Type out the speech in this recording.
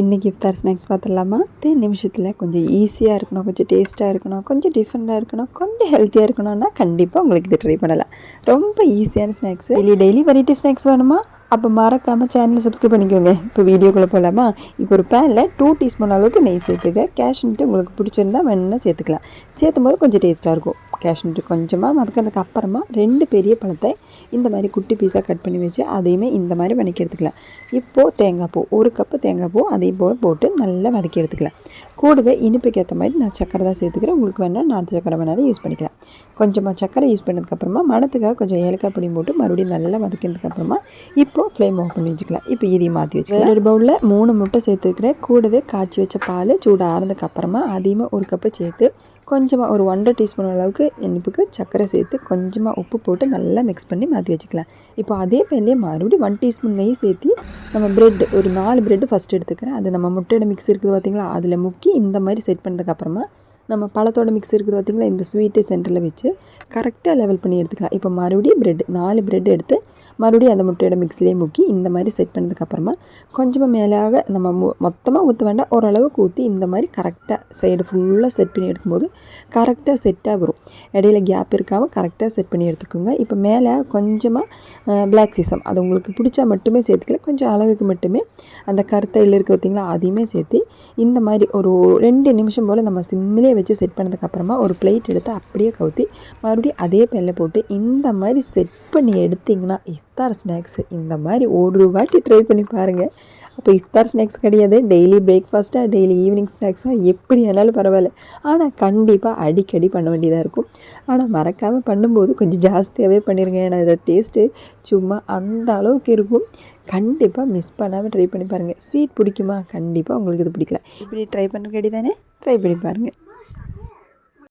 இன்றைக்கி இஃப்தார் ஸ்நாக்ஸ் பார்த்துடலாமா? 10 நிமிஷத்தில் கொஞ்சம் ஈஸியாக இருக்கணும், கொஞ்சம் டேஸ்ட்டாக இருக்கணும், கொஞ்சம் டிஃப்ரெண்ட்டாக இருக்கணும், கொஞ்சம் ஹெல்த்தியாக இருக்கணும்னா கண்டிப்பாக உங்களுக்கு இது ட்ரை பண்ணலாம். ரொம்ப ஈஸியான ஸ்நாக்ஸு. டெய்லி வெரைட்டி ஸ்நாக்ஸ் வேணுமா? அப்போ மறக்காமல் சேனலை சப்ஸ்கிரைப் பண்ணிக்கோங்க. இப்போ வீடியோக்குள்ளே போகலாமா? இப்போ ஒரு பேனில் 2 டீஸ்பூன் அளவுக்கு நெய் சேர்த்துக்க. கேஷ்நட்டு உங்களுக்கு பிடிச்சிருந்தா வேணும்னா சேர்த்துக்கலாம். சேர்த்தும் போது கொஞ்சம் டேஸ்ட்டாக இருக்கும். கேஷ்நட்டு கொஞ்சமாக வதக்கிறதுக்கு அப்புறமா 2 பெரிய பழத்தை இந்த மாதிரி குட்டி பீஸாக கட் பண்ணி வச்சு அதையுமே இந்த மாதிரி வதக்கி எடுத்துக்கலாம். இப்போது தேங்காய் பூ 1 கப்பு தேங்காய் பூ அதையும் போட்டு நல்லா வதக்கி எடுத்துக்கலாம். கூடவே இனிப்புக்கு ஏற்ற மாதிரி நான் சக்கரை தான் சேர்த்துக்கிறேன். உங்களுக்கு வேணால் நாட்டு சக்கரை வேணாலும் யூஸ் பண்ணிக்கலாம். கொஞ்சமாக சக்கரை யூஸ் பண்ணதுக்கப்புறமா மணத்துக்காக கொஞ்சம் ஏலக்காய் பொடி போட்டு மறுபடியும் நல்லா வதக்கினதுக்கப்புறமா இப்போது ஃப்ளேம் ஆஃப் பண்ணி வச்சுக்கலாம். இப்போ இதையும் மாற்றி வச்சுக்கலாம். ஒரு பவுலில் 3 முட்டை சேர்த்துக்கிறேன். கூடவே காய்ச்சி வச்ச பால் சூடு ஆறுனதுக்கப்புறமா அதையுமே 1 கப்பு சேர்த்து கொஞ்சமாக ஒரு 1.5 டீஸ்பூன் அளவுக்கு இனிப்புக்கு சக்கரை சேர்த்து கொஞ்சமாக உப்பு போட்டு நல்லா மிக்ஸ் பண்ணி மாற்றி வச்சுக்கலாம். இப்போ அதே பேன்லேயே மறுபடியும் 1 டீஸ்பூன் நெய் சேர்த்து நம்ம ப்ரெட் ஒரு 4 ப்ரெட்டு ஃபஸ்ட்டு எடுத்துக்கிறேன். அது நம்ம முட்டையோட மிக்ஸ் இருக்குது பார்த்திங்களா, அதில் முக்கி இந்த மாதிரி செட் பண்ணதுக்கப்புறமா நம்ம பழத்தோட மிக்ஸ் இருக்குது பார்த்திங்களா, இந்த ஸ்வீட்டு சென்டரில் வச்சு கரெக்டாக லெவல் பண்ணி எடுத்துக்கலாம். இப்போ மறுபடியும் 4 ப்ரெட் எடுத்து மறுபடியும் அந்த முட்டையோட மிக்ஸ்லேயே முக்கி இந்த மாதிரி செட் பண்ணதுக்கப்புறமா கொஞ்சமாக மேலாக நம்ம மொத்தமாக ஊற்ற வேண்டாம், ஓரளவுக்கு ஊற்றி இந்த மாதிரி கரெக்டாக சைடு ஃபுல்லாக செட் பண்ணி எடுக்கும்போது கரெக்டாக செட்டாக வரும். இடையில கேப் இருக்காமல் கரெக்டாக செட் பண்ணி எடுத்துக்கோங்க. இப்போ மேலே கொஞ்சமாக பிளாக் சீசம் அது உங்களுக்கு பிடிச்சா மட்டுமே சேர்த்துக்கல, கொஞ்சம் அழகுக்கு மட்டுமே அந்த கருத்தையில் இருக்க பார்த்திங்களா அதையுமே சேர்த்து இந்த மாதிரி ஒரு 2 நிமிஷம் போல் நம்ம சிம்மிலே வச்சு செட் பண்ணதுக்கப்புறமா ஒரு பிளேட் எடுத்து அப்படியே கவுத்தி மறுபடியும் அதே பேனில் போட்டு இந்த மாதிரி செட் பண்ணி எடுத்திங்கன்னா இஃப்தார் ஸ்நாக்ஸு இந்த மாதிரி ஒரு வாட்டி ட்ரை பண்ணி பாருங்கள். அப்போ இஃப்தார் ஸ்நாக்ஸ் கிடையாது, டெய்லி பிரேக்ஃபாஸ்ட்டாக டெய்லி ஈவினிங் ஸ்நாக்ஸாக எப்படி ஆனாலும் பரவாயில்ல. ஆனால் கண்டிப்பாக அடிக்கடி பண்ண வேண்டியதாக இருக்கும். ஆனால் மறக்காமல் பண்ணும்போது கொஞ்சம் ஜாஸ்தியாகவே பண்ணிடுங்க. ஏன்னா இதோட டேஸ்ட்டு சும்மா அந்த அளவுக்கு இருக்கும். கண்டிப்பாக மிஸ் பண்ணாமல் ட்ரை பண்ணி பாருங்கள். ஸ்வீட் பிடிக்குமா? கண்டிப்பாக உங்களுக்கு இது பிடிக்கல. இப்படி ட்ரை பண்ணுறது தானே, ட்ரை பண்ணி பாருங்கள்.